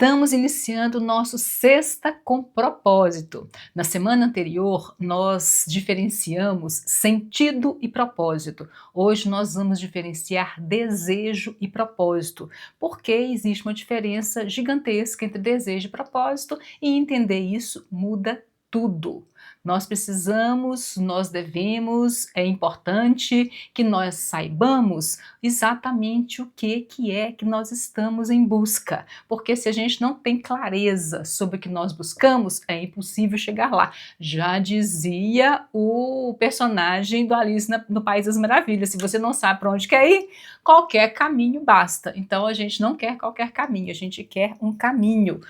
Estamos iniciando o nosso Sexta com Propósito. Na semana anterior, nós diferenciamos sentido e propósito. Hoje nós vamos diferenciar desejo e propósito, porque existe uma diferença gigantesca entre desejo e propósito, e entender isso muda tudo. Nós precisamos, nós devemos, é importante que nós saibamos exatamente o que é que nós estamos em busca, porque se a gente não tem clareza sobre o que nós buscamos, é impossível chegar lá. Já dizia o personagem do Alice no País das Maravilhas, se você não sabe para onde quer ir, qualquer caminho basta. Então a gente não quer qualquer caminho, a gente quer um caminho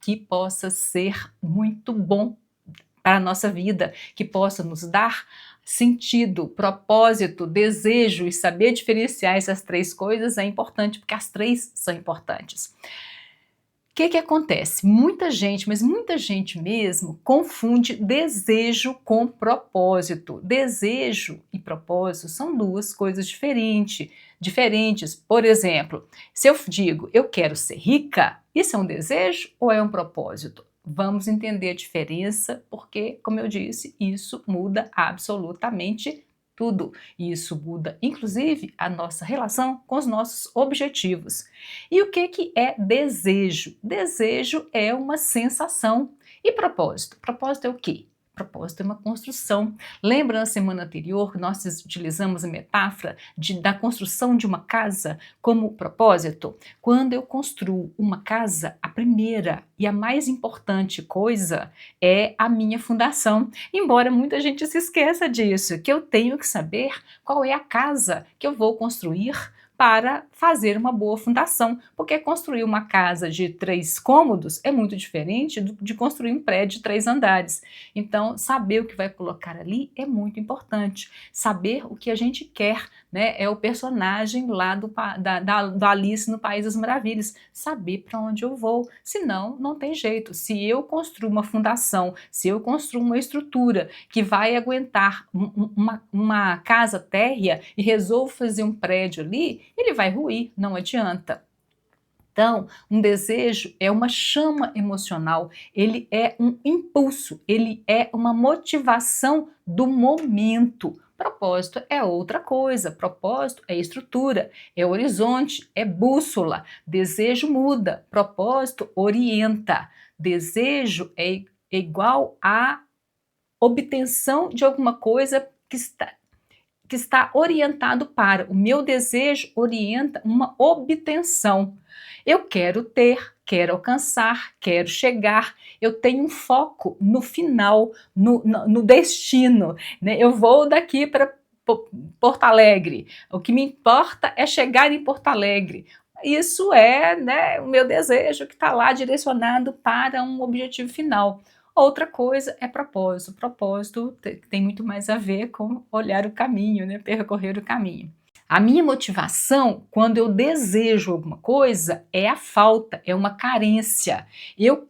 que possa ser muito bom para a nossa vida, que possa nos dar sentido, propósito, desejo, e saber diferenciar essas três coisas é importante, porque as três são importantes. O que acontece? Muita gente, mas muita gente mesmo, confunde desejo com propósito. Desejo e propósito são duas coisas diferentes. Por exemplo, se eu digo eu quero ser rica, isso é um desejo ou é um propósito? Vamos entender a diferença, porque, como eu disse, isso muda absolutamente tudo. Isso muda, inclusive, a nossa relação com os nossos objetivos. E o que é desejo? Desejo é uma sensação. E propósito? Propósito é o quê? Propósito é uma construção. Lembra na semana anterior que nós utilizamos a metáfora da construção de uma casa como propósito? Quando eu construo uma casa, a primeira e a mais importante coisa é a minha fundação. Embora muita gente se esqueça disso, que eu tenho que saber qual é a casa que eu vou construir para fazer uma boa fundação, porque construir uma casa de 3 cômodos é muito diferente de construir um prédio de 3 andares. Então, saber o que vai colocar ali é muito importante. Saber o que a gente quer, né? É o personagem lá do Alice no País das Maravilhas. Saber para onde eu vou, senão não tem jeito. Se eu construo uma fundação, se eu construo uma estrutura que vai aguentar uma casa térrea e resolvo fazer um prédio ali, ele vai ruir, não adianta. Então, um desejo é uma chama emocional, ele é um impulso, ele é uma motivação do momento. Propósito é outra coisa, propósito é estrutura, é horizonte, é bússola. Desejo muda, propósito orienta. Desejo é igual a obtenção de alguma coisa que está orientado para. O meu desejo orienta uma obtenção. Eu quero ter, quero alcançar, quero chegar. Eu tenho um foco no final, no destino, né? Eu vou daqui para Porto Alegre. O que me importa é chegar em Porto Alegre. Isso é, né, o meu desejo que está lá direcionado para um objetivo final. Outra coisa é propósito. Propósito tem muito mais a ver com olhar o caminho, né? Percorrer o caminho. A minha motivação, quando eu desejo alguma coisa, é a falta, é uma carência. Eu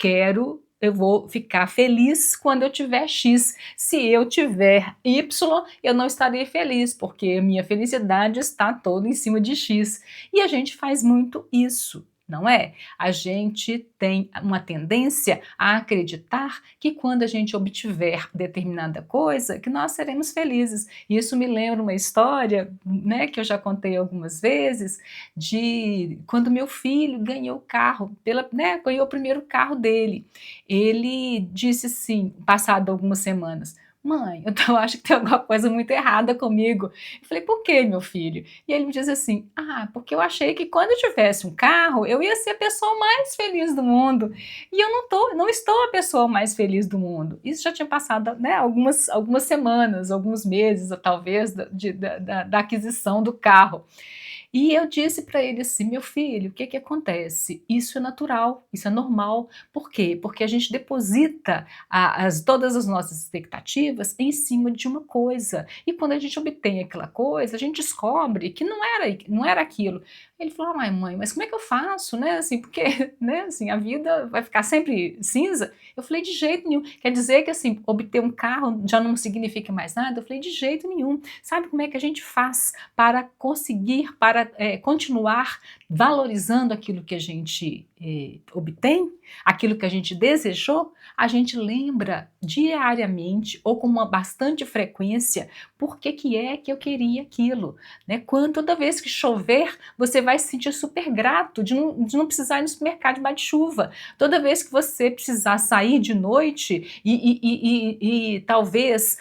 vou ficar feliz quando eu tiver X. Se eu tiver Y, eu não estarei feliz, porque a minha felicidade está toda em cima de X. E a gente faz muito isso, não é? A gente tem uma tendência a acreditar que quando a gente obtiver determinada coisa, que nós seremos felizes. Isso me lembra uma história, né, que eu já contei algumas vezes, de quando meu filho ganhou o carro, ganhou o primeiro carro dele. Ele disse assim, passado algumas semanas: mãe, eu acho que tem alguma coisa muito errada comigo. Eu falei, por que, meu filho? E ele me diz assim, porque eu achei que quando eu tivesse um carro, eu ia ser a pessoa mais feliz do mundo. E eu não estou a pessoa mais feliz do mundo. Isso já tinha passado, né, algumas semanas, alguns meses, talvez, da aquisição do carro. E eu disse para ele assim, meu filho, o que acontece? Isso é natural, isso é normal. Por quê? Porque a gente deposita todas as nossas expectativas em cima de uma coisa. E quando a gente obtém aquela coisa, a gente descobre que não era aquilo. Ele falou, mãe, mas como é que eu faço, né? Assim, porque, né, assim, a vida vai ficar sempre cinza? Eu falei, de jeito nenhum. Quer dizer que, assim, obter um carro já não significa mais nada? Eu falei, de jeito nenhum. Sabe como é que a gente faz para conseguir, para continuar valorizando aquilo que a gente obtém, aquilo que a gente desejou, a gente lembra diariamente ou com uma bastante frequência por que é que eu queria aquilo, né? Toda vez que chover, você vai se sentir super grato de não precisar ir no supermercado debaixo de chuva. Toda vez que você precisar sair de noite e talvez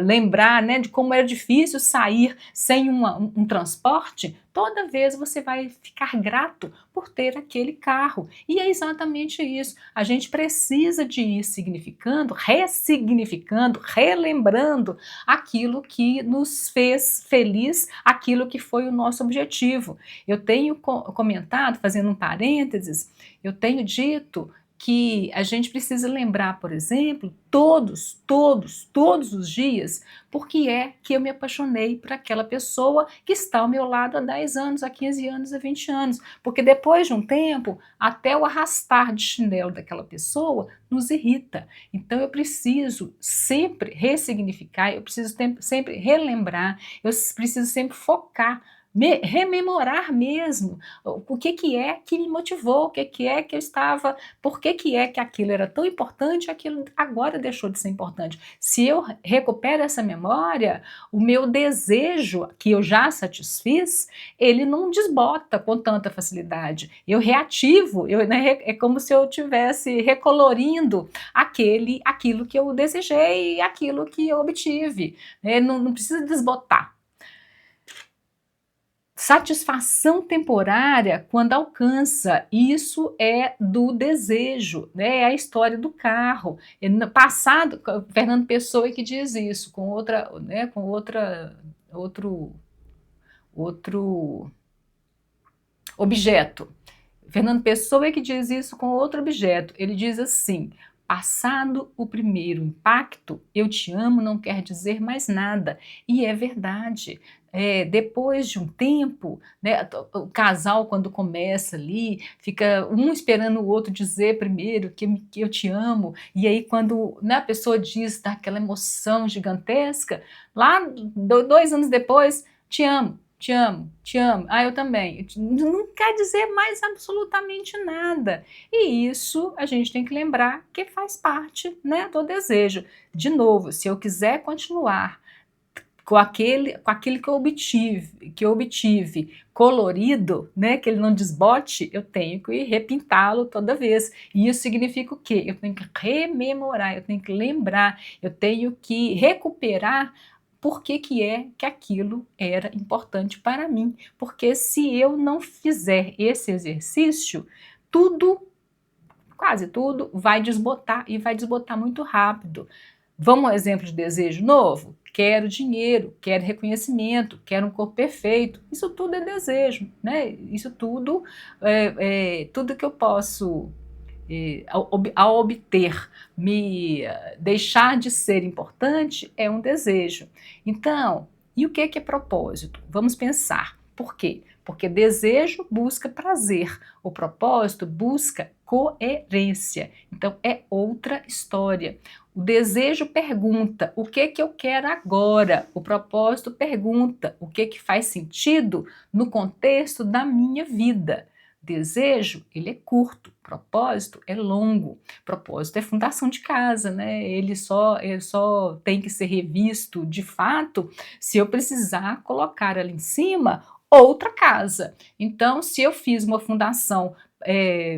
lembrar, né, de como era difícil sair sem um transporte, toda vez você vai ficar grato por ter aquele carro. E é exatamente isso. A gente precisa de ir significando, ressignificando, relembrando aquilo que nos fez feliz, aquilo que foi o nosso objetivo. Eu tenho comentado, fazendo um parênteses, eu tenho dito que a gente precisa lembrar, por exemplo, todos os dias, por que é que eu me apaixonei por aquela pessoa que está ao meu lado há 10 anos, há 15 anos, há 20 anos. Porque depois de um tempo, até o arrastar de chinelo daquela pessoa nos irrita. Então eu preciso sempre ressignificar, eu preciso sempre relembrar, eu preciso sempre focar, rememorar mesmo o que é que me motivou, o que é que eu estava, por que é que aquilo era tão importante, aquilo agora deixou de ser importante. Se eu recupero essa memória, o meu desejo que eu já satisfiz, ele não desbota com tanta facilidade. Eu reativo, né, é como se eu estivesse recolorindo aquilo que eu desejei e aquilo que eu obtive. Não precisa desbotar. Satisfação temporária quando alcança, isso é do desejo, né? É a história do carro. No passado, Fernando Pessoa que diz isso, com outra, né, outro objeto. Fernando Pessoa que diz isso com outro objeto. Ele diz assim: passado o primeiro impacto, eu te amo não quer dizer mais nada. E é verdade. Depois de um tempo, né, o casal, quando começa ali, fica um esperando o outro dizer primeiro que eu te amo, e aí quando, né, a pessoa diz, dá aquela emoção gigantesca, lá 2 anos depois, te amo. Te amo, te amo. Ah, eu também. Não quer dizer mais absolutamente nada. E isso a gente tem que lembrar que faz parte, né, do desejo. De novo, se eu quiser continuar com aquele que eu obtive colorido, né, que ele não desbote, eu tenho que repintá-lo toda vez. E isso significa o quê? Eu tenho que rememorar, eu tenho que lembrar, eu tenho que recuperar por que é que aquilo era importante para mim. Porque se eu não fizer esse exercício, tudo, quase tudo, vai desbotar e vai desbotar muito rápido. Vamos a um exemplo de desejo novo? Quero dinheiro, quero reconhecimento, quero um corpo perfeito. Isso tudo é desejo, né? Isso tudo, tudo que eu posso, ao obter, me deixar de ser importante, é um desejo. Então, e o que é propósito? Vamos pensar. Por quê? Porque desejo busca prazer, o propósito busca coerência. Então, é outra história. O desejo pergunta: o que eu quero agora? O propósito pergunta: o que faz sentido no contexto da minha vida? Desejo, ele é curto, propósito é longo. Propósito é fundação de casa, né? Ele só tem que ser revisto de fato se eu precisar colocar ali em cima outra casa. Então, se eu fiz uma fundação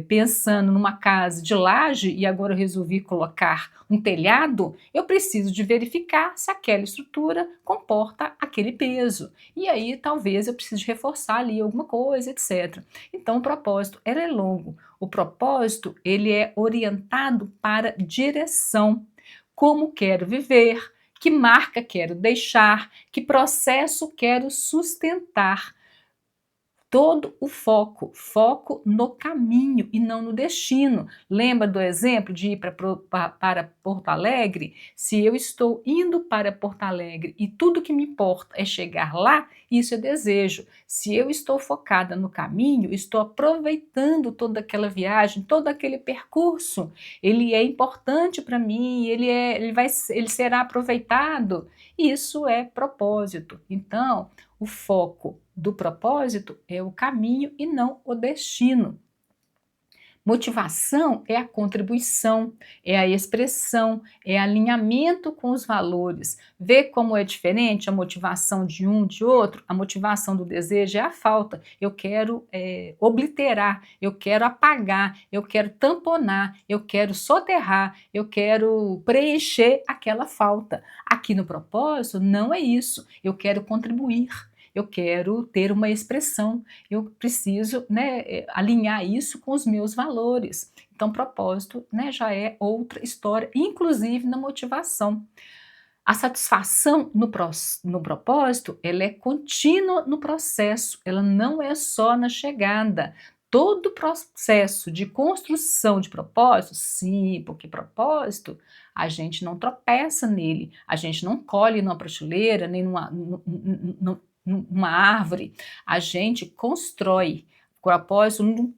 pensando numa casa de laje e agora eu resolvi colocar um telhado, eu preciso de verificar se aquela estrutura comporta aquele peso. E aí talvez eu precise reforçar ali alguma coisa, etc. Então o propósito ele é longo. O propósito ele é orientado para direção. Como quero viver, que marca quero deixar, que processo quero sustentar. Todo o foco no caminho e não no destino. Lembra do exemplo de ir para Porto Alegre? Se eu estou indo para Porto Alegre e tudo que me importa é chegar lá, isso é desejo. Se eu estou focada no caminho, estou aproveitando toda aquela viagem, todo aquele percurso. Ele é importante para mim, ele será aproveitado. Isso é propósito. Então, o foco do propósito é o caminho e não o destino. Motivação é a contribuição, é a expressão, é alinhamento com os valores. Vê como é diferente a motivação de um de outro? A motivação do desejo é a falta. Eu quero obliterar, eu quero apagar, eu quero tamponar, eu quero soterrar, eu quero preencher aquela falta. Aqui no propósito não é isso. Eu quero contribuir. Eu quero ter uma expressão, eu preciso, né, alinhar isso com os meus valores. Então, propósito, né, já é outra história, inclusive na motivação. A satisfação no propósito, ela é contínua no processo, ela não é só na chegada. Todo o processo de construção de propósito, sim, porque propósito, a gente não tropeça nele, a gente não colhe numa prateleira, nem numa árvore, a gente constrói. O propósito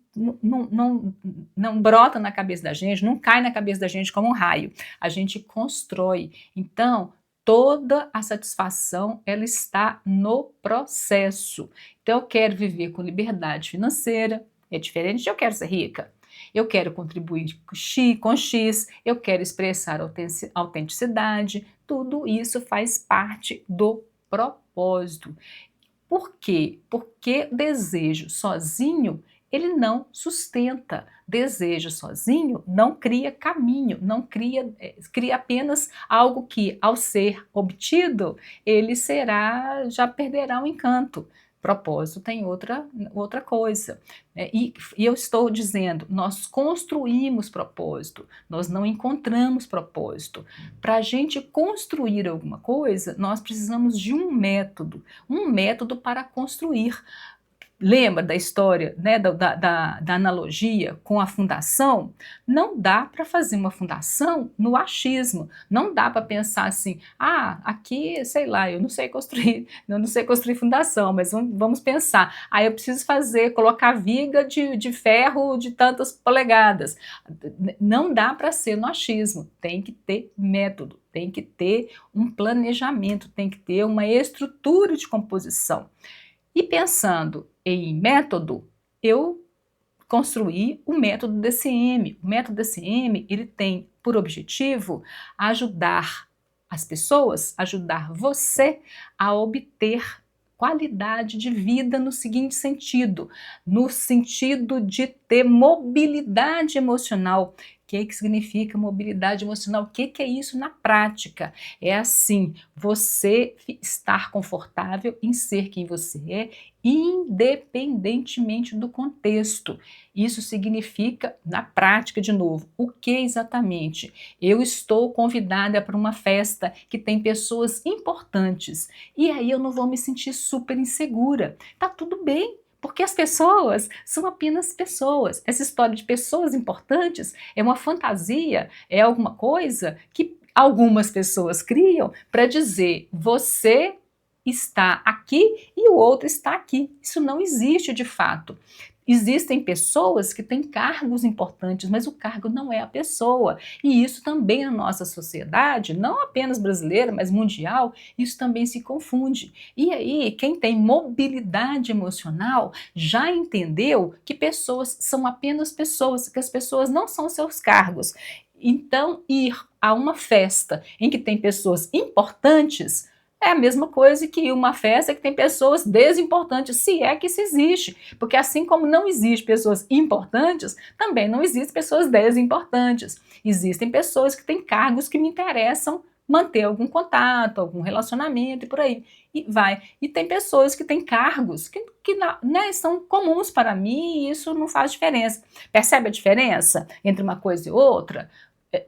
não brota na cabeça da gente, não cai na cabeça da gente como um raio, a gente constrói. Então, toda a satisfação, ela está no processo. Então, eu quero viver com liberdade financeira, é diferente de eu quero ser rica. Eu quero contribuir com X, eu quero expressar autenticidade, tudo isso faz parte do propósito. Por quê? Porque desejo sozinho, ele não sustenta. Desejo sozinho não cria caminho, não cria, cria apenas algo que, ao ser obtido, ele já perderá o encanto. Propósito tem outra coisa. E eu estou dizendo, nós construímos propósito, nós não encontramos propósito. Para a gente construir alguma coisa, nós precisamos de um método para construir. Lembra da história, né, da analogia com a fundação? Não dá para fazer uma fundação no achismo. Não dá para pensar assim, aqui, sei lá, eu não sei construir fundação, mas vamos pensar. Eu preciso colocar viga de ferro de tantas polegadas. Não dá para ser no achismo. Tem que ter método, tem que ter um planejamento, tem que ter uma estrutura de composição. E pensando em método, eu construí o método DCM. O método DCM, ele tem por objetivo ajudar as pessoas, ajudar você a obter qualidade de vida no seguinte sentido, no sentido de ter mobilidade emocional. O que significa mobilidade emocional? O que é isso na prática? É assim, você estar confortável em ser quem você é, independentemente do contexto. Isso significa, na prática, de novo, o que exatamente? Eu estou convidada para uma festa que tem pessoas importantes e aí eu não vou me sentir super insegura. Tá tudo bem. Porque as pessoas são apenas pessoas. Essa história de pessoas importantes é uma fantasia, é alguma coisa que algumas pessoas criam para dizer você está aqui e o outro está aqui. Isso não existe de fato. Existem pessoas que têm cargos importantes, mas o cargo não é a pessoa. E isso também na nossa sociedade, não apenas brasileira, mas mundial, isso também se confunde. E aí, quem tem mobilidade emocional já entendeu que pessoas são apenas pessoas, que as pessoas não são seus cargos. Então, ir a uma festa em que tem pessoas importantes é a mesma coisa que uma festa que tem pessoas desimportantes, se é que isso existe. Porque assim como não existe pessoas importantes, também não existem pessoas desimportantes. Existem pessoas que têm cargos que me interessam manter algum contato, algum relacionamento e por aí. E vai. E tem pessoas que têm cargos que né, são comuns para mim e isso não faz diferença. Percebe a diferença entre uma coisa e outra?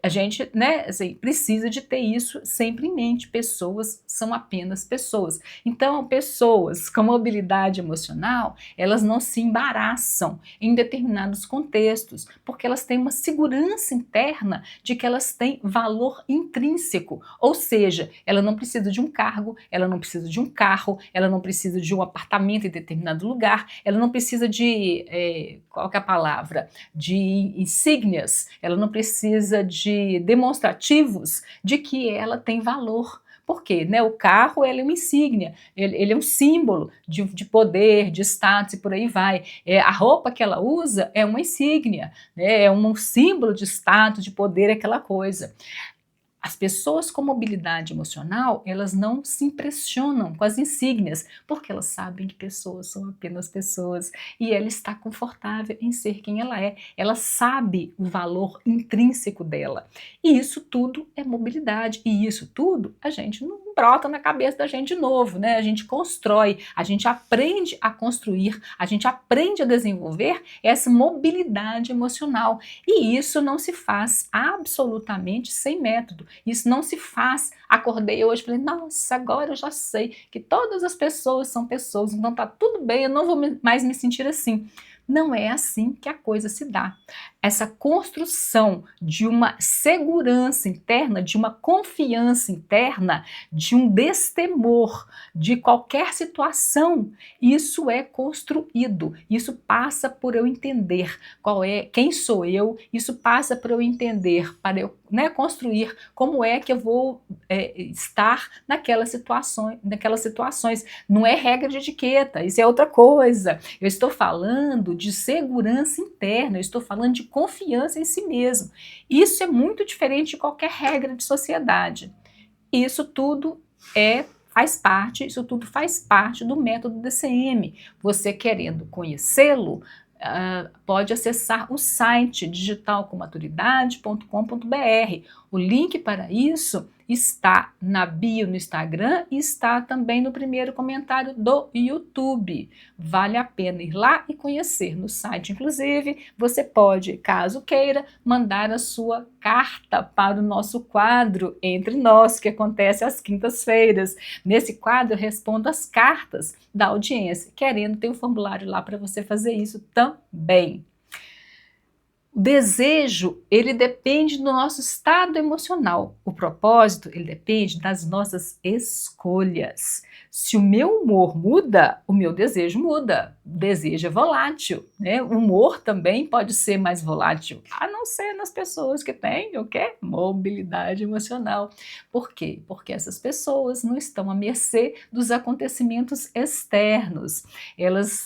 A gente, né, assim, precisa de ter isso sempre em mente. Pessoas são apenas pessoas. Então, pessoas com mobilidade emocional, elas não se embaraçam em determinados contextos, porque elas têm uma segurança interna de que elas têm valor intrínseco. Ou seja, ela não precisa de um cargo, ela não precisa de um carro, ela não precisa de um apartamento em determinado lugar, ela não precisa de, qual que é a palavra? De insígnias, ela não precisa de demonstrativos de que ela tem valor, Por quê? Né? O carro ele é uma insígnia, ele é um símbolo de poder, de status e por aí vai. A roupa que ela usa é uma insígnia, né? É um símbolo de status, de poder, aquela coisa. As pessoas com mobilidade emocional, elas não se impressionam com as insígnias, porque elas sabem que pessoas são apenas pessoas e ela está confortável em ser quem ela é. Ela sabe o valor intrínseco dela. E isso tudo é mobilidade. E isso tudo a gente não brota na cabeça da gente de novo, né? A gente constrói, a gente aprende a construir, a gente aprende a desenvolver essa mobilidade emocional. E isso não se faz absolutamente sem método. Isso não se faz. Acordei hoje e falei, nossa, agora eu já sei que todas as pessoas são pessoas, então tá tudo bem, eu não vou mais me sentir assim. Não é assim que a coisa se dá. Essa construção de uma segurança interna, de uma confiança interna, de um destemor de qualquer situação, isso é construído. Isso passa por eu entender quem sou eu, isso passa por eu entender, para eu, né, construir como é que eu vou estar naquelas situações. Não é regra de etiqueta, isso é outra coisa. Eu estou falando de segurança interna, eu estou falando de confiança em si mesmo. Isso é muito diferente de qualquer regra de sociedade. Isso tudo isso tudo faz parte do método DCM. Você querendo conhecê-lo, pode acessar o site digitalcommaturidade.com.br. O link para isso está na bio no Instagram e está também no primeiro comentário do YouTube. Vale a pena ir lá e conhecer no site. Inclusive, você pode, caso queira, mandar a sua carta para o nosso quadro Entre Nós, que acontece às quintas-feiras. Nesse quadro, eu respondo as cartas da audiência. Querendo, tem um formulário lá para você fazer isso também. O desejo, ele depende do nosso estado emocional. O propósito, ele depende das nossas escolhas. Se o meu humor muda, o meu desejo muda. O desejo é volátil, né? O humor também pode ser mais volátil, a não ser nas pessoas que têm o quê? Mobilidade emocional. Por quê? Porque essas pessoas não estão à mercê dos acontecimentos externos. Elas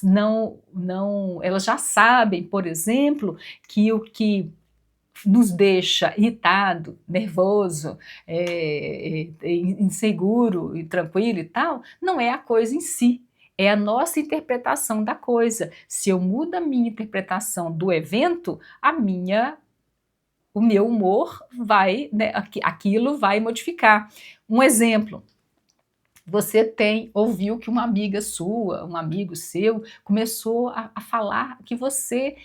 elas já sabem, por exemplo, que o que nos deixa irritado, nervoso, inseguro e tranquilo e tal, não é a coisa em si, é a nossa interpretação da coisa. Se eu mudo a minha interpretação do evento, o meu humor vai, né, aquilo vai modificar. Um exemplo. Você ouviu que uma amiga sua, um amigo seu, começou a falar que você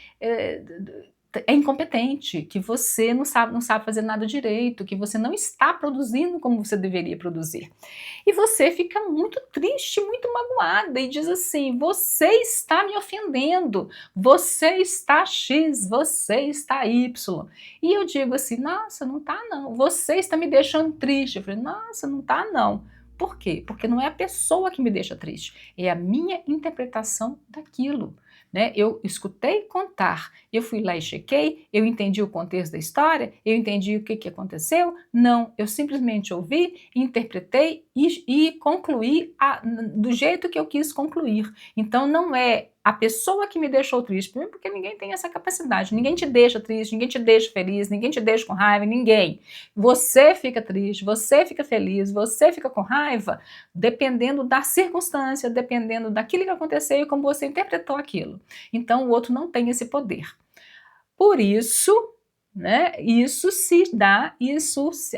é incompetente, que você não sabe fazer nada direito, que você não está produzindo como você deveria produzir. E você fica muito triste, muito magoada e diz assim, você está me ofendendo, você está X, você está Y. E eu digo assim, nossa, não está não, você está me deixando triste. Eu falei, nossa, não está não. Por quê? Porque não é a pessoa que me deixa triste, é a minha interpretação daquilo. Né? Eu escutei contar, eu fui lá e chequei, eu entendi o contexto da história, eu entendi o que aconteceu? Não, eu simplesmente ouvi, interpretei e concluí do jeito que eu quis concluir. Então não é a pessoa que me deixou triste, primeiro porque ninguém tem essa capacidade, ninguém te deixa triste, ninguém te deixa feliz, ninguém te deixa com raiva, ninguém. Você fica triste, você fica feliz, você fica com raiva, dependendo da circunstância, dependendo daquilo que aconteceu e como você interpretou aquilo. Então o outro não tem esse poder. Por isso, né, isso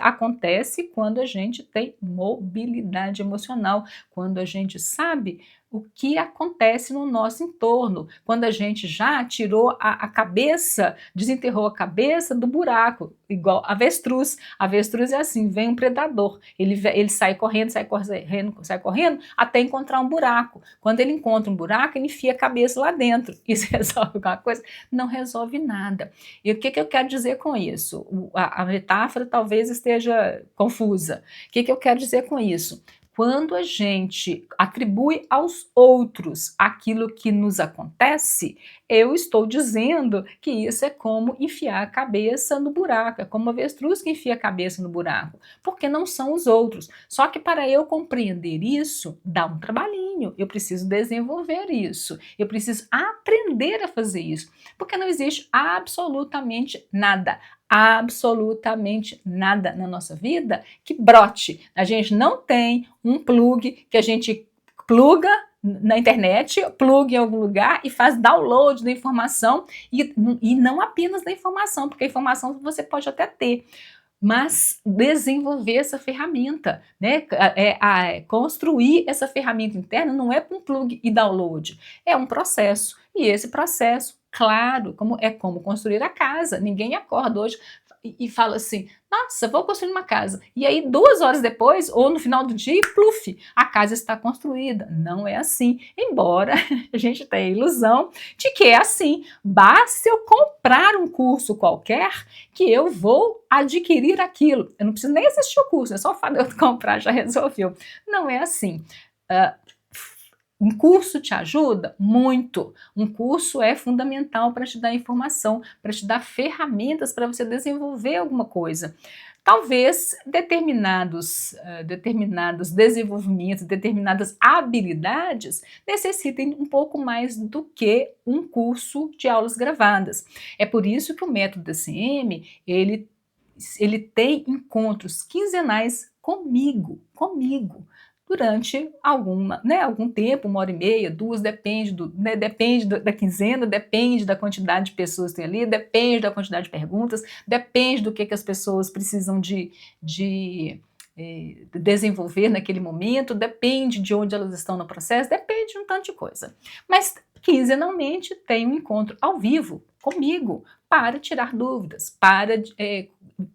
acontece quando a gente tem mobilidade emocional, quando a gente sabe o que acontece no nosso entorno, quando a gente já tirou a cabeça, desenterrou a cabeça do buraco, igual avestruz. Avestruz é assim, vem um predador, ele sai correndo, até encontrar um buraco. Quando ele encontra um buraco, ele enfia a cabeça lá dentro. Isso resolve alguma coisa? Não resolve nada. E o que eu quero dizer com isso? A metáfora talvez esteja confusa. O que eu quero dizer com isso? quando a gente atribui aos outros aquilo que nos acontece, eu estou dizendo que isso é como enfiar a cabeça no buraco, é como uma avestruz que enfia a cabeça no buraco, porque não são os outros. Só que para eu compreender isso, dá um trabalhinho, eu preciso desenvolver isso, eu preciso aprender a fazer isso, porque não existe absolutamente nada na nossa vida que brote. A gente não tem um plug que a gente pluga na internet, pluga em algum lugar e faz download da informação, e não apenas da informação, porque a informação você pode até ter, mas desenvolver essa ferramenta, né? Construir essa ferramenta interna não é com plug e download, é um processo. E esse processo, claro, como construir a casa. Ninguém acorda hoje e fala assim, nossa, vou construir uma casa. E aí 2 horas depois, ou no final do dia, pluf, a casa está construída. Não é assim. Embora a gente tenha a ilusão de que é assim. Basta eu comprar um curso qualquer que eu vou adquirir aquilo. Eu não preciso nem assistir o curso, é só o fato de eu comprar já resolveu. Não é assim. Um curso te ajuda? Muito. Um curso é fundamental para te dar informação, para te dar ferramentas para você desenvolver alguma coisa. Talvez determinados desenvolvimentos, determinadas habilidades necessitem um pouco mais do que um curso de aulas gravadas. É por isso que o método DCM, ele tem encontros quinzenais comigo, durante algum tempo, 1 hora e meia, 2, depende da quinzena, depende da quantidade de pessoas que tem ali, depende da quantidade de perguntas, depende do que as pessoas precisam de desenvolver naquele momento, depende de onde elas estão no processo, depende de um tanto de coisa. Mas quinzenalmente tem um encontro ao vivo comigo para tirar dúvidas, para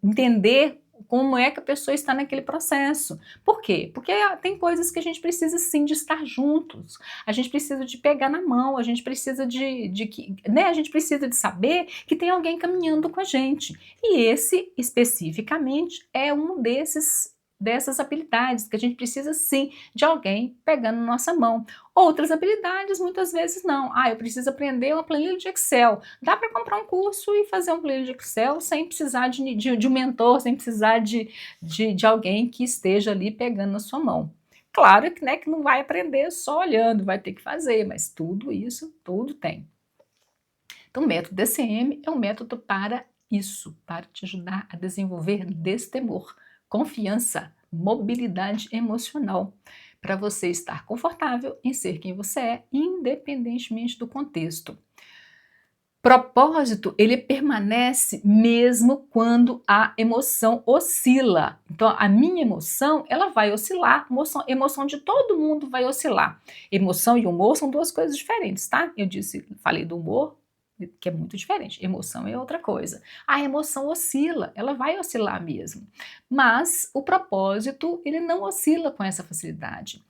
entender como é que a pessoa está naquele processo. Por quê? Porque tem coisas que a gente precisa sim de estar juntos, a gente precisa de pegar na mão, a gente precisa a gente precisa de saber que tem alguém caminhando com a gente. E esse, especificamente, é dessas habilidades que a gente precisa sim de alguém pegando na nossa mão. Outras habilidades muitas vezes não. Eu preciso aprender uma planilha de Excel. Dá para comprar um curso e fazer uma planilha de Excel sem precisar de um mentor, sem precisar de alguém que esteja ali pegando na sua mão. Claro que, que não vai aprender só olhando, vai ter que fazer, mas tudo isso, tudo tem. Então o método DCM é um método para isso, para te ajudar a desenvolver destemor, confiança, mobilidade emocional, para você estar confortável em ser quem você é, independentemente do contexto. Propósito, ele permanece mesmo quando a emoção oscila. Então, a minha emoção, ela vai oscilar, emoção de todo mundo vai oscilar. Emoção e humor são 2 coisas diferentes, tá? Falei do humor, que é muito diferente. Emoção é outra coisa. A emoção oscila, ela vai oscilar mesmo. Mas o propósito, ele não oscila com essa facilidade.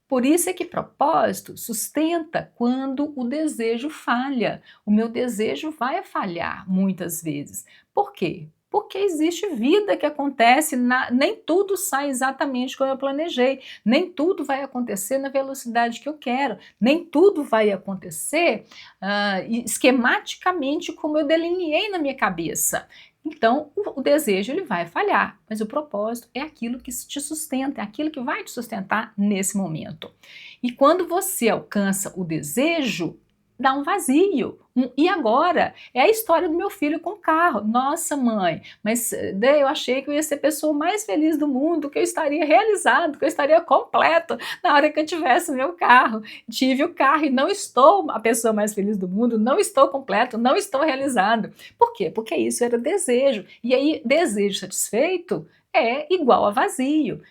Por isso é que propósito sustenta quando o desejo falha. O meu desejo vai falhar muitas vezes. Por quê? Porque existe vida que acontece, nem tudo sai exatamente como eu planejei, nem tudo vai acontecer na velocidade que eu quero, nem tudo vai acontecer esquematicamente como eu delineei na minha cabeça. Então, o desejo ele vai falhar, mas o propósito é aquilo que te sustenta, é aquilo que vai te sustentar nesse momento. E quando você alcança o desejo, dá um vazio. E agora? É a história do meu filho com o carro. Nossa, mãe, mas eu achei que eu ia ser a pessoa mais feliz do mundo, que eu estaria realizado, que eu estaria completo na hora que eu tivesse o meu carro. Tive o carro e não estou a pessoa mais feliz do mundo, não estou completo, não estou realizado. Por quê? Porque isso era desejo. E aí, desejo satisfeito é igual a vazio.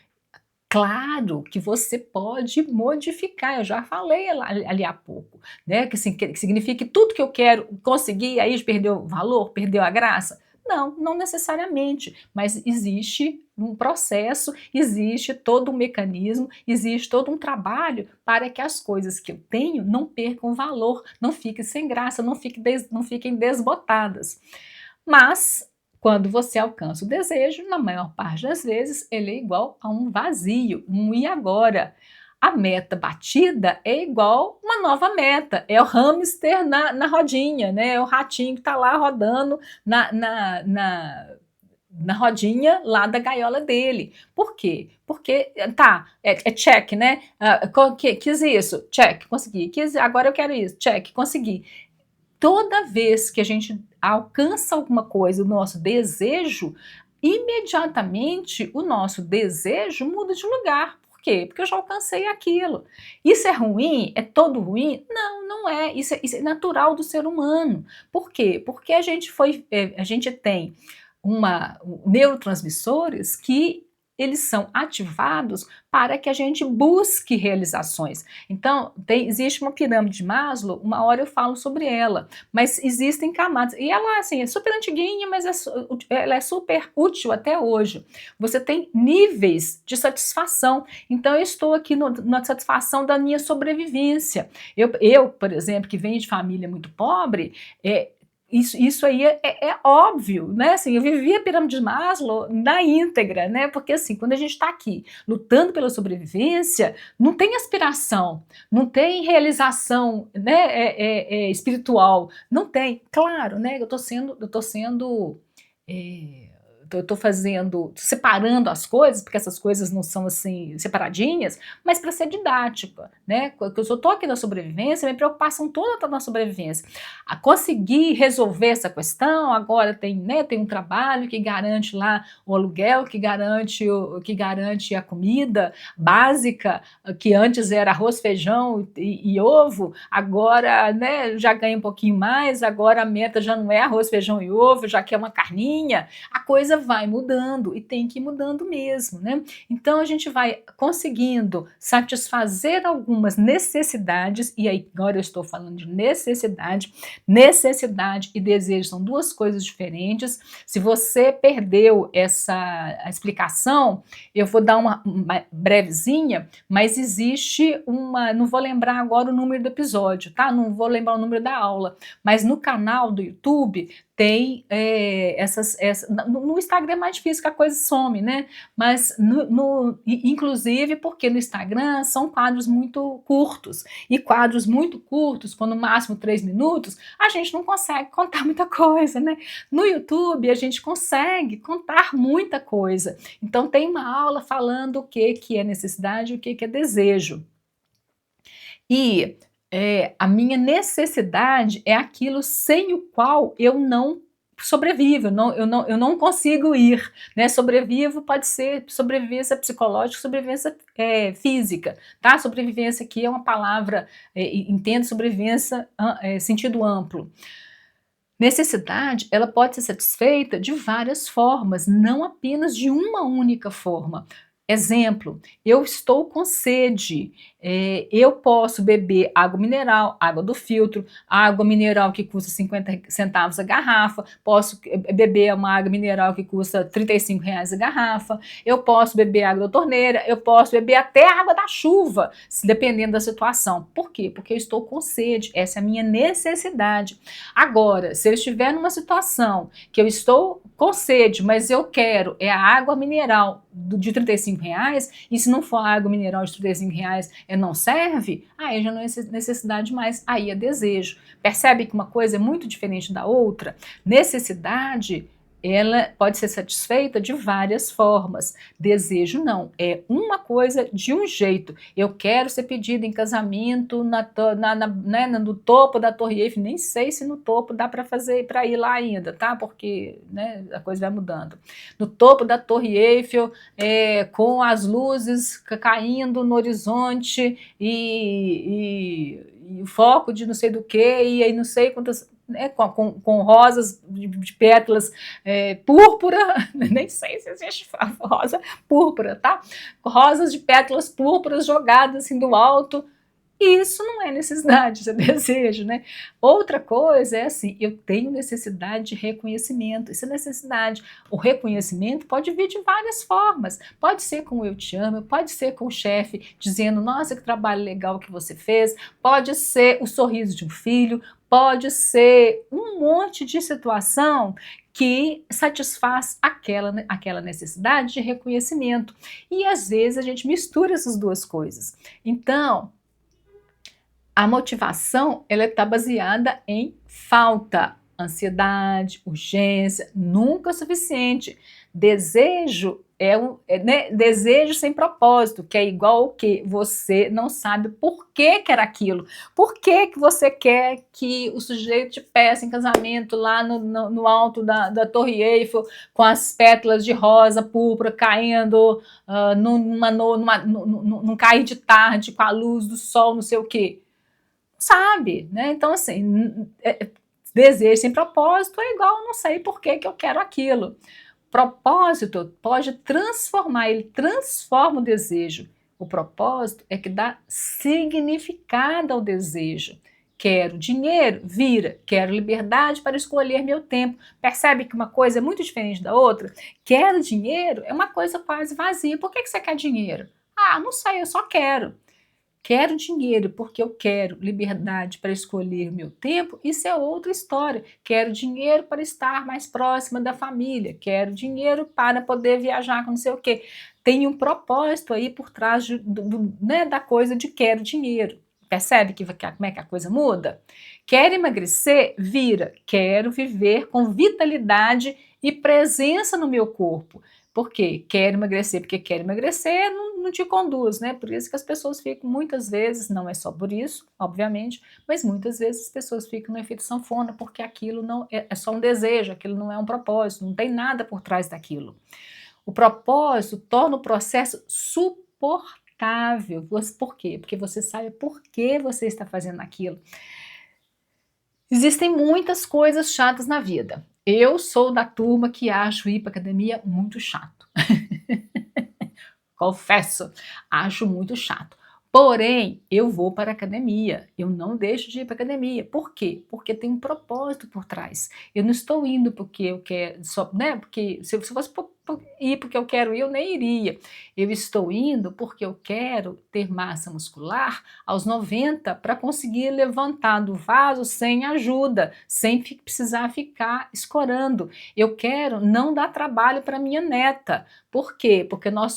Claro que você pode modificar, eu já falei ali há pouco, né? Que significa que tudo que eu quero conseguir, aí perdeu o valor, perdeu a graça? Não, não necessariamente, mas existe um processo, existe todo um mecanismo, existe todo um trabalho para que as coisas que eu tenho não percam valor, não fiquem sem graça, não fiquem desbotadas. Mas Quando você alcança o desejo, na maior parte das vezes, ele é igual a um vazio, um e agora. A meta batida é igual uma nova meta, é o hamster na rodinha, né? É o ratinho que está lá rodando na rodinha lá da gaiola dele. Por quê? Porque, tá, é check, né? Quis isso, check, consegui. Agora eu quero isso, check, consegui. Toda vez que a gente alcança alguma coisa, o nosso desejo, imediatamente o nosso desejo muda de lugar. Por quê? Porque eu já alcancei aquilo. Isso é ruim? É todo ruim? Não, não é. Isso é natural do ser humano. Por quê? Porque a gente tem neurotransmissores que eles são ativados para que a gente busque realizações. Então, existe uma pirâmide de Maslow, uma hora eu falo sobre ela, mas existem camadas, e ela assim, é super antiguinha, mas ela é super útil até hoje. Você tem níveis de satisfação, então eu estou aqui na satisfação da minha sobrevivência. Por exemplo, que venho de família muito pobre, isso aí é óbvio, né? Assim, eu vivi a pirâmide de Maslow na íntegra, né? Porque assim, quando a gente está aqui lutando pela sobrevivência, não tem aspiração, não tem realização, né? Espiritual, não tem. Claro, né? Eu estou separando as coisas, porque essas coisas não são assim separadinhas, mas para ser didática, né? Porque eu só estou aqui na sobrevivência, minha preocupação toda está na sobrevivência. A conseguir resolver essa questão, agora tem um trabalho que garante lá o aluguel, que garante a comida básica, que antes era arroz, feijão e ovo, agora, né, já ganha um pouquinho mais, agora a meta já não é arroz, feijão e ovo, já quer uma carninha. A coisa vai mudando e tem que ir mudando mesmo, né? Então a gente vai conseguindo satisfazer algumas necessidades, e aí agora eu estou falando de necessidade e desejo são duas coisas diferentes. Se você perdeu a explicação, eu vou dar uma brevezinha, mas existe não vou lembrar agora o número do episódio, tá? Não vou lembrar o número da aula, mas no canal do YouTube tem no Instagram é mais difícil que a coisa some, né? Mas inclusive porque no Instagram são quadros muito curtos, e quadros muito curtos, com no máximo 3 minutos, a gente não consegue contar muita coisa, né? No YouTube a gente consegue contar muita coisa. Então tem uma aula falando o que é necessidade e o que é desejo. E a minha necessidade é aquilo sem o qual eu não sobrevivo, eu não consigo ir, né? Sobrevivo pode ser sobrevivência psicológica, sobrevivência física, tá? Sobrevivência aqui é uma palavra, entendo sobrevivência sentido amplo. Necessidade, ela pode ser satisfeita de várias formas, não apenas de uma única forma. Exemplo, eu estou com sede, eu posso beber água mineral, água do filtro, água mineral que custa 50 centavos a garrafa, posso beber uma água mineral que custa R$ 35 a garrafa, eu posso beber água da torneira, eu posso beber até a água da chuva, dependendo da situação. Por quê? Porque eu estou com sede, essa é a minha necessidade. Agora, se eu estiver numa situação que eu estou com sede, mas eu quero a água mineral de R$ 35, e se não for água mineral de R$ 35 não serve, aí já não é necessidade mais, aí é desejo. Percebe que uma coisa é muito diferente da outra? Necessidade, ela pode ser satisfeita de várias formas. Desejo não, é uma coisa de um jeito. Eu quero ser pedida em casamento no topo da Torre Eiffel, nem sei se no topo dá para ir lá ainda, tá? Porque, né, a coisa vai mudando. No topo da Torre Eiffel, com as luzes caindo no horizonte e o foco de não sei do que, e aí não sei quantas, né, com rosas de pétalas púrpura, nem sei se existe rosa púrpura, tá? Rosas de pétalas púrpuras jogadas assim do alto. Isso não é necessidade, isso é desejo, né? Outra coisa é assim, eu tenho necessidade de reconhecimento, isso é necessidade. O reconhecimento pode vir de várias formas, pode ser com o eu te amo, pode ser com o chefe dizendo, nossa, que trabalho legal que você fez, pode ser o sorriso de um filho, pode ser um monte de situação que satisfaz aquela necessidade de reconhecimento. E às vezes a gente mistura essas duas coisas. Então, a motivação, ela está baseada em falta, ansiedade, urgência, nunca o suficiente. Desejo né, desejo sem propósito, que é igual ao que você não sabe por que quer aquilo. Por que você quer que o sujeito te peça em casamento lá no alto da Torre Eiffel, com as pétalas de rosa púrpura caindo num cair de tarde, com a luz do sol, não sei o quê. Sabe, né? Então, assim, desejo sem propósito é igual não sei por que eu quero aquilo. Propósito pode transformar, ele transforma o desejo. O propósito é que dá significado ao desejo. Quero dinheiro, vira. Quero liberdade para escolher meu tempo. Percebe que uma coisa é muito diferente da outra? Quero dinheiro é uma coisa quase vazia. Por que você quer dinheiro? Ah, não sei, eu só quero. Quero dinheiro porque eu quero liberdade para escolher meu tempo, isso é outra história. Quero dinheiro para estar mais próxima da família, quero dinheiro para poder viajar com não sei o quê. Tem um propósito aí por trás né, da coisa de quero dinheiro. Percebe como é que a coisa muda? Quer emagrecer? Vira. Quero viver com vitalidade e presença no meu corpo. Por quê? Quero emagrecer porque quero emagrecer, não te conduz, né? Por isso que as pessoas ficam, muitas vezes, não é só por isso, obviamente, mas muitas vezes as pessoas ficam no efeito sanfona, porque aquilo não é só um desejo, aquilo não é um propósito, não tem nada por trás daquilo. O propósito torna o processo suportável. Por quê? Porque você sabe por que você está fazendo aquilo. Existem muitas coisas chatas na vida. Eu sou da turma que acho ir para academia muito chato. Confesso, acho muito chato. Porém, eu vou para a academia, eu não deixo de ir para a academia. Por quê? Porque tem um propósito por trás. Eu não estou indo porque eu quero, só, né? Porque se eu fosse ir porque eu quero ir, eu nem iria. Eu estou indo porque eu quero ter massa muscular aos 90 para conseguir levantar do vaso sem ajuda, sem precisar ficar escorando. Eu quero não dar trabalho para minha neta. Por quê? Porque eu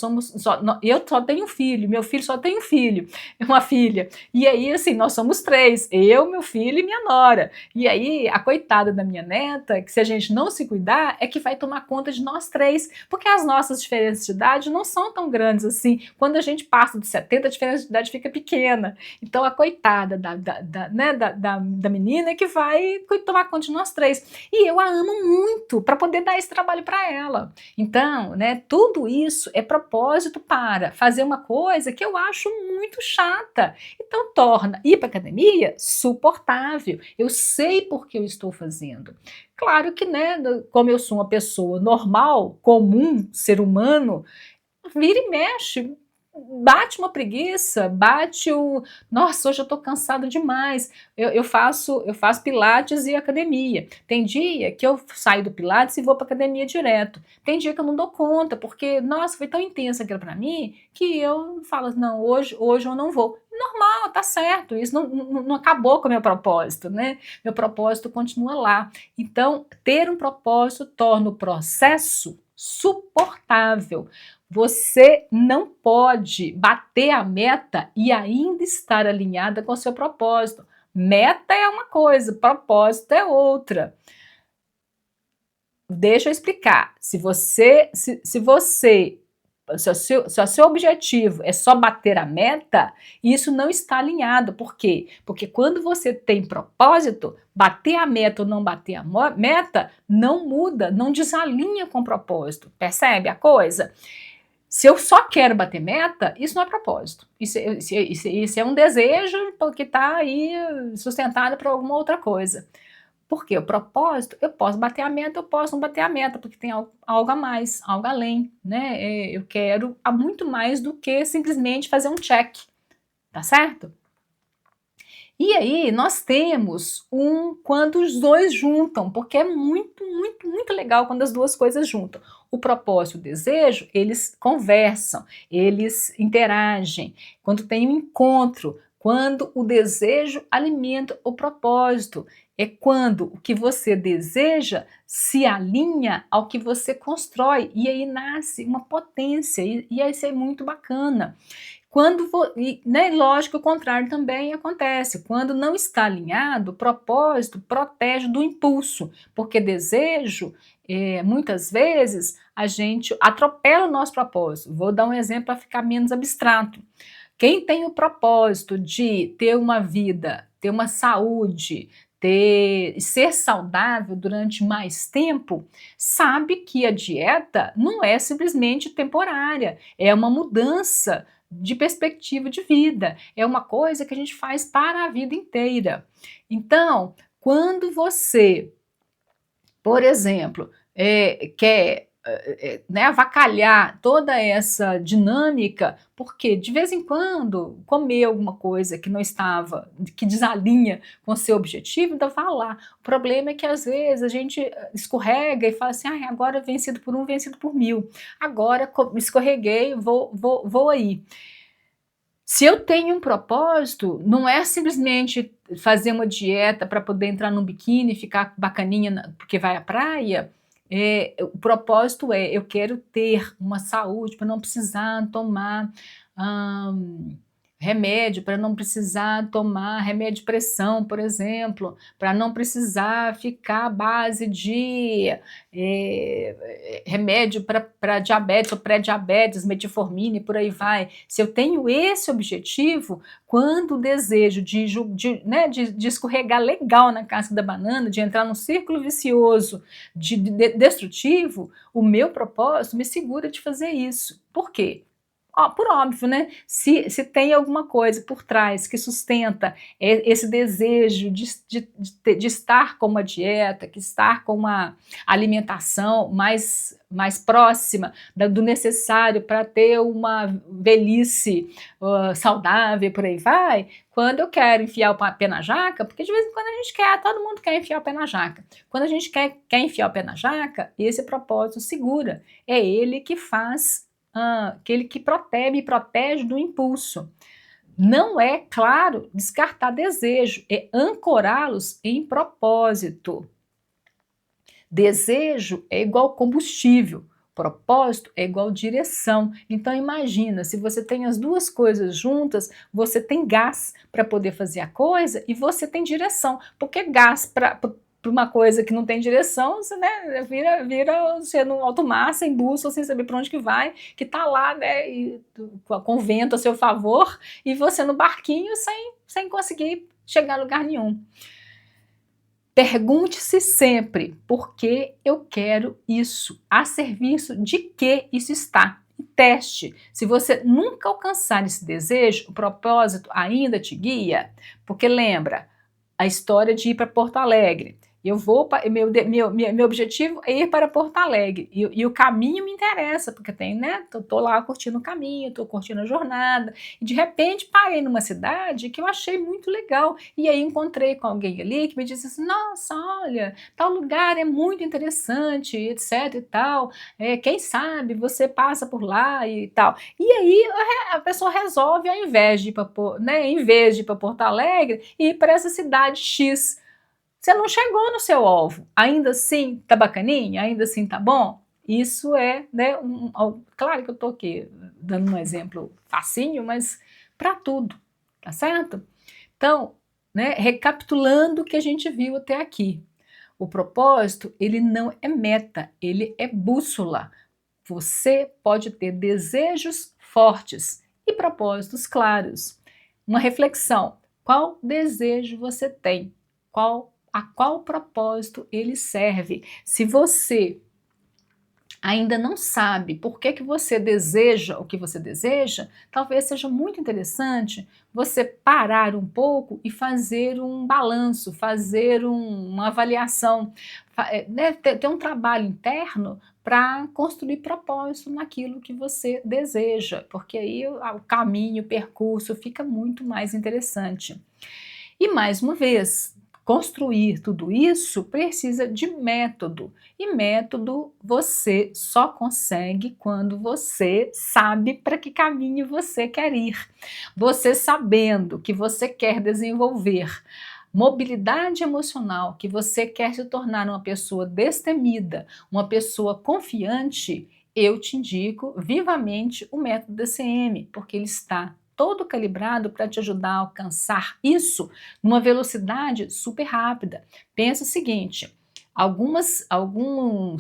só tenho um filho, meu filho só tem um filho, uma filha. E aí, assim, nós somos três, eu, meu filho e minha nora. E aí, a coitada da minha neta, que se a gente não se cuidar, é que vai tomar conta de nós três, porque as nossas diferenças de idade não são tão grandes assim. Quando a gente passa dos 70, a diferença de idade fica pequena. Então, a coitada da menina é que vai tomar conta de nós três. E eu a amo muito para poder dar esse trabalho para ela. Então, né, tudo isso é propósito para fazer uma coisa que eu acho muito chata. Então, torna ir para academia suportável. Eu sei por que eu estou fazendo. Claro que, né, como eu sou uma pessoa normal, comum, ser humano, vira e mexe, bate uma preguiça, bate o... Nossa, hoje eu estou cansado demais. Eu faço pilates e academia. Tem dia que eu saio do pilates e vou para academia direto. Tem dia que eu não dou conta, porque, nossa, foi tão intensa aquilo para mim, que eu falo, não, hoje eu não vou. Normal, tá certo, isso não acabou com o meu propósito, né? Meu propósito continua lá. Então, ter um propósito torna o processo suportável. Você não pode bater a meta e ainda estar alinhada com o seu propósito. Meta é uma coisa, propósito é outra. Deixa eu explicar. Se o seu objetivo é só bater a meta, isso não está alinhado. Por quê? Porque quando você tem propósito, bater a meta ou não bater a meta não muda, não desalinha com o propósito. Percebe a coisa? Se eu só quero bater meta, isso não é propósito. Isso é um desejo que está aí sustentado por alguma outra coisa. Porque o propósito, eu posso bater a meta, eu posso não bater a meta, porque tem algo a mais, algo além, né? Eu quero muito mais do que simplesmente fazer um check, tá certo? E aí nós temos quando os dois juntam, porque é muito, muito, muito legal quando as duas coisas juntam. O propósito e o desejo, eles conversam, eles interagem. Quando tem um encontro, quando o desejo alimenta o propósito. É quando o que você deseja se alinha ao que você constrói, e aí nasce uma potência, e aí isso é muito bacana. Né, lógico, o contrário também acontece. Quando não está alinhado, o propósito protege do impulso, porque desejo, muitas vezes, a gente atropela o nosso propósito. Vou dar um exemplo para ficar menos abstrato. Quem tem o propósito de ter uma vida, ter uma saúde, ser saudável durante mais tempo, sabe que a dieta não é simplesmente temporária, é uma mudança de perspectiva de vida, é uma coisa que a gente faz para a vida inteira. Então, quando você, por exemplo, quer né, avacalhar toda essa dinâmica, porque de vez em quando comer alguma coisa que não estava, que desalinha com o seu objetivo, ainda vá lá. O problema é que às vezes a gente escorrega e fala assim, ah, agora vencido por um, vencido por mil. Agora escorreguei, vou aí. Se eu tenho um propósito, não é simplesmente fazer uma dieta para poder entrar num biquíni e ficar bacaninha porque vai à praia. O propósito é, eu quero ter uma saúde para não precisar tomar remédio, para não precisar tomar remédio de pressão, por exemplo, para não precisar ficar à base de remédio para diabetes ou pré-diabetes, metformina e por aí vai. Se eu tenho esse objetivo, quando o desejo de escorregar legal na casca da banana, de entrar num círculo vicioso destrutivo, o meu propósito me segura de fazer isso. Por quê? Por óbvio, né? Se tem alguma coisa por trás que sustenta esse desejo de estar com uma dieta, que estar com uma alimentação mais próxima do necessário para ter uma velhice saudável, por aí vai, quando eu quero enfiar o pé na jaca, porque de vez em quando a gente quer, todo mundo quer enfiar o pé na jaca. Quando a gente quer enfiar o pé na jaca, esse propósito segura. É ele que faz aquele que me protege do impulso. Não é, claro, descartar desejo, é ancorá-los em propósito. Desejo é igual combustível, propósito é igual direção. Então imagina, se você tem as duas coisas juntas, você tem gás para poder fazer a coisa e você tem direção, porque gás para uma coisa que não tem direção, você, né, vira você no alto mar, sem bússola, sem saber para onde que vai, que está lá, né, com o vento a seu favor, e você no barquinho sem conseguir chegar a lugar nenhum. Pergunte-se sempre, por que eu quero isso? A serviço de que isso está? E teste. Se você nunca alcançar esse desejo, o propósito ainda te guia, porque lembra a história de ir para Porto Alegre. Meu objetivo é ir para Porto Alegre, e o caminho me interessa, porque tô lá curtindo o caminho, tô curtindo a jornada, e de repente parei numa cidade que eu achei muito legal, e aí encontrei com alguém ali que me disse assim, nossa, olha, tal lugar é muito interessante, etc e tal, quem sabe você passa por lá e tal. E aí a pessoa resolve, ao invés de ir para Porto Alegre, ir para essa cidade X. Você não chegou no seu alvo, ainda assim tá bacaninha, ainda assim tá bom? Isso é, né, claro que eu tô aqui dando um exemplo facinho, mas para tudo, tá certo? Então, né, recapitulando o que a gente viu até aqui, o propósito, ele não é meta, ele é bússola. Você pode ter desejos fortes e propósitos claros. Uma reflexão, qual desejo você tem? A qual propósito ele serve? Se você ainda não sabe por que você deseja o que você deseja, talvez seja muito interessante você parar um pouco e fazer um balanço, fazer uma avaliação, né, ter um trabalho interno para construir propósito naquilo que você deseja, porque aí o caminho, o percurso fica muito mais interessante. E mais uma vez, construir tudo isso precisa de método. E método você só consegue quando você sabe para que caminho você quer ir. Você sabendo que você quer desenvolver mobilidade emocional, que você quer se tornar uma pessoa destemida, uma pessoa confiante, eu te indico vivamente o método DCM, porque ele está todo calibrado para te ajudar a alcançar isso numa velocidade super rápida. Pensa o seguinte, alguns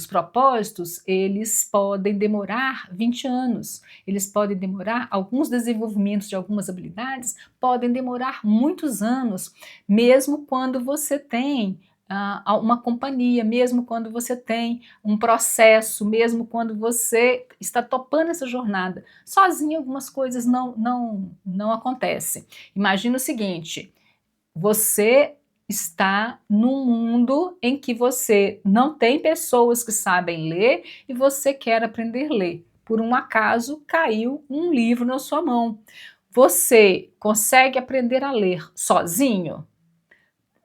propósitos, eles podem demorar 20 anos, eles podem demorar, alguns desenvolvimentos de algumas habilidades podem demorar muitos anos, mesmo quando você tem uma companhia, mesmo quando você tem um processo, mesmo quando você está topando essa jornada. Sozinho algumas coisas não acontecem. Imagina o seguinte, você está num mundo em que você não tem pessoas que sabem ler e você quer aprender a ler. Por um acaso caiu um livro na sua mão. Você consegue aprender a ler sozinho?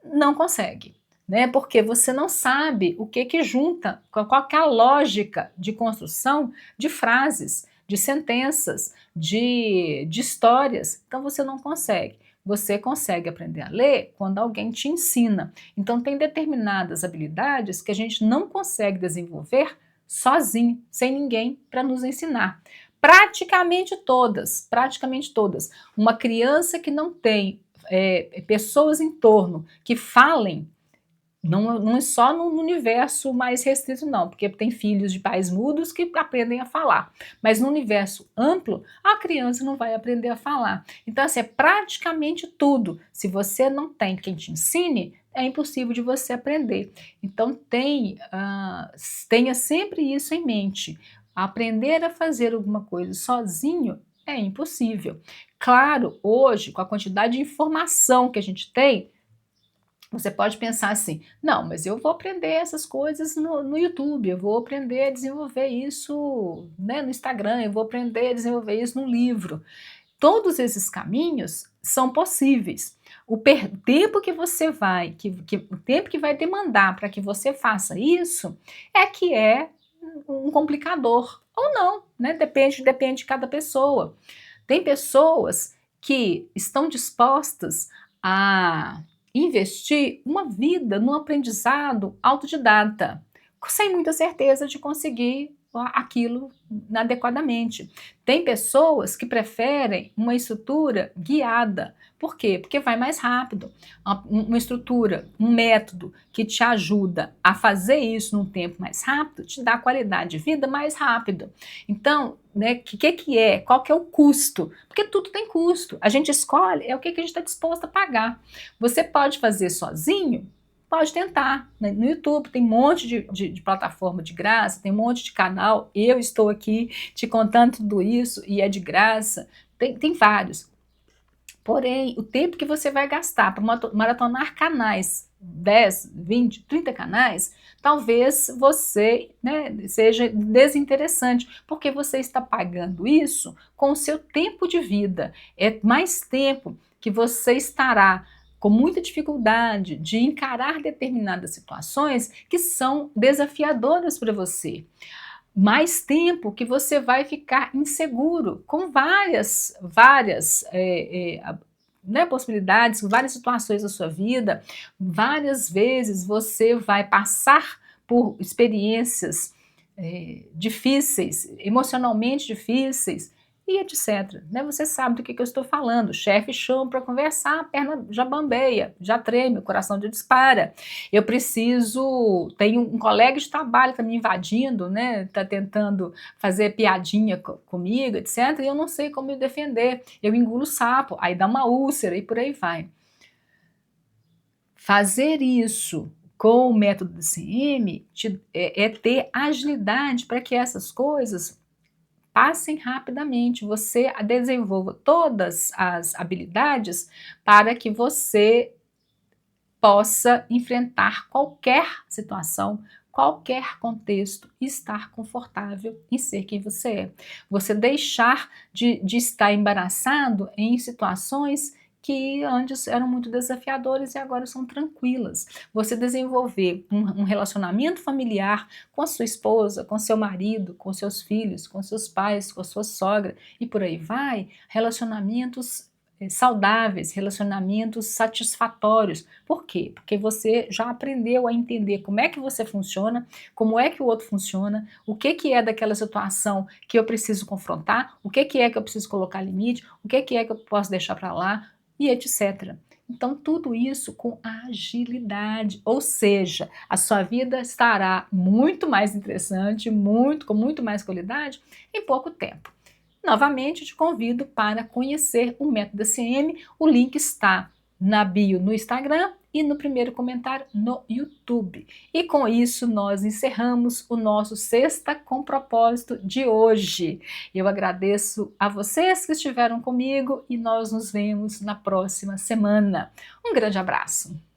Não consegue, né? Porque você não sabe o que que junta, qual que é a lógica de construção de frases, de sentenças, de histórias. Então você não consegue. Você consegue aprender a ler quando alguém te ensina. Então tem determinadas habilidades que a gente não consegue desenvolver sozinho, sem ninguém para nos ensinar. Praticamente todas, praticamente todas. Uma criança que não tem pessoas em torno que falem, não é só no universo mais restrito não, porque tem filhos de pais mudos que aprendem a falar, mas no universo amplo, a criança não vai aprender a falar. Então assim, é praticamente tudo. Se você não tem quem te ensine, é impossível de você aprender. Então tenha sempre isso em mente. Aprender a fazer alguma coisa sozinho é impossível. Claro, hoje, com a quantidade de informação que a gente tem, você pode pensar assim, não, mas eu vou aprender essas coisas no YouTube, eu vou aprender a desenvolver isso, né, no Instagram, eu vou aprender a desenvolver isso no livro. Todos esses caminhos são possíveis. Tempo que você vai, o tempo que vai demandar para que você faça isso, é que é um complicador. Ou não, né? Depende de cada pessoa. Tem pessoas que estão dispostas a investir uma vida no aprendizado autodidata, sem muita certeza de conseguir aquilo adequadamente. Tem pessoas que preferem uma estrutura guiada. Por quê? Porque vai mais rápido. Uma estrutura, um método que te ajuda a fazer isso num tempo mais rápido, te dá qualidade de vida mais rápido. Então, né, que é? Qual que é o custo? Porque tudo tem custo. A gente escolhe é o que a gente está disposto a pagar. Você pode fazer sozinho? Pode tentar. No YouTube tem um monte de plataforma de graça, tem um monte de canal. Eu estou aqui te contando tudo isso e é de graça. Tem vários. Porém, o tempo que você vai gastar para maratonar canais, 10, 20, 30 canais, talvez você, né, seja desinteressante, porque você está pagando isso com o seu tempo de vida. É mais tempo que você estará com muita dificuldade de encarar determinadas situações que são desafiadoras para você. Mais tempo que você vai ficar inseguro com várias né, possibilidades, várias situações da sua vida. Várias vezes você vai passar por experiências difíceis, emocionalmente difíceis, e etc. Né? Você sabe do que eu estou falando. O chefe chama para conversar, a perna já bambeia, já treme, o coração já dispara. Eu preciso. Tem um colega de trabalho que está me invadindo, né? Está tentando fazer piadinha comigo, etc. E eu não sei como me defender. Eu engulo o sapo, aí dá uma úlcera e por aí vai. Fazer isso com o método DCM é ter agilidade para que essas coisas passem rapidamente, você desenvolva todas as habilidades para que você possa enfrentar qualquer situação, qualquer contexto e estar confortável em ser quem você é. Você deixar de estar embaraçado em situações que antes eram muito desafiadoras e agora são tranquilas. Você desenvolver um relacionamento familiar com a sua esposa, com seu marido, com seus filhos, com seus pais, com a sua sogra e por aí vai, relacionamentos saudáveis, relacionamentos satisfatórios. Por quê? Porque você já aprendeu a entender como é que você funciona, como é que o outro funciona, o que que é daquela situação que eu preciso confrontar, o que que é que eu preciso colocar limite, o que que é que eu posso deixar para lá e etc. Então, tudo isso com agilidade, ou seja, a sua vida estará muito mais interessante, com muito mais qualidade em pouco tempo. Novamente, te convido para conhecer o Método ACM. O link está na bio no Instagram e no primeiro comentário no YouTube. E com isso, nós encerramos o nosso Sexta com Propósito de hoje. Eu agradeço a vocês que estiveram comigo e nós nos vemos na próxima semana. Um grande abraço!